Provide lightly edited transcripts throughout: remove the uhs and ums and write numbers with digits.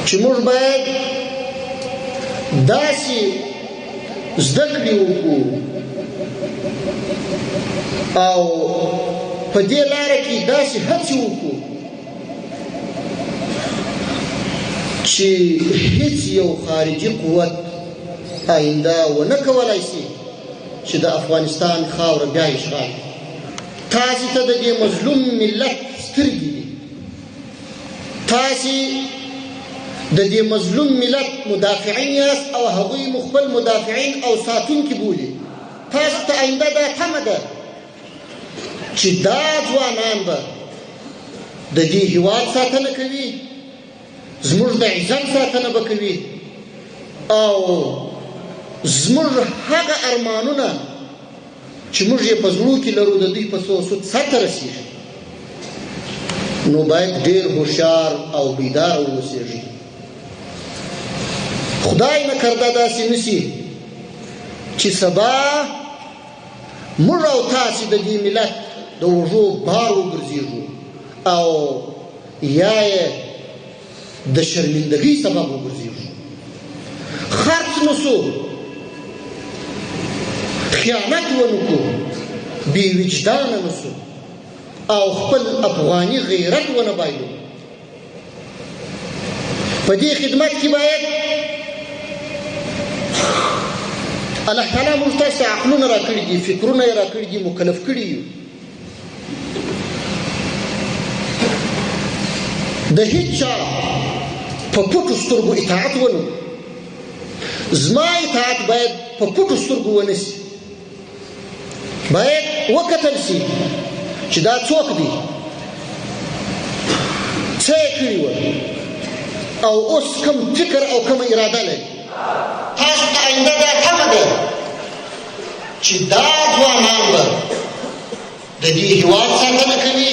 چې موږ باید داسې زده کړې وکړو او په دې لاره کې داسې هڅې وکړو چې هیڅ یو خارجي قوت آینده ونه کولی شي چې د افغانستان خاوره بیا اشغال تاسې ته د دې مظلوم ملت سترګې دي تاسې د دې مظلوم ملت مدافعین یاست او هغوی مو خپل مدافعین او ساتونکي بولي تاسو ته آینده دا تمه ده چې دا ځوانان به د دې هېواد ساتنه کوي زموږ د عزت ساتنه به کوي او زموږ هغه ارمانونه چې موږ یې په زړو کې لرو د دوی په سود سرته رسېږي نو باید ډېر هوښیار او بیدار واوسېږي خدای نکرده داسې نشي چې سبا موږ او تاسې د دې ملت د اوږو بار وګرځېږو او یا یې د شرمندګۍ سبب وګرځېږو خرڅ نسو خیانت ونکو بې وجدانه نسو او خپل افغاني غیرت ونه بایلو په دې خدمت کې باید الله تعالی موږ ته عقلونه راکړي دي فکرونه یې راکړي دي مکلف کړي یو د هیڅ چا په پټو سترګو اطاعت ونه زما اطاعت باید په پټو سترګو ونه شي باید وکتل شي چې دا څوک دی څه یې کړي وه او اوس کوم فکر او کومه اراده لري تاسو ته آینده دا تمه ده چې دا ځوانان به د دې هېواد ساتنه کوي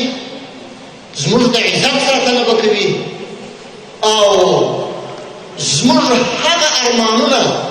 زموږ د عزت ساتنه به کوي او زموږ هغه ارمانونه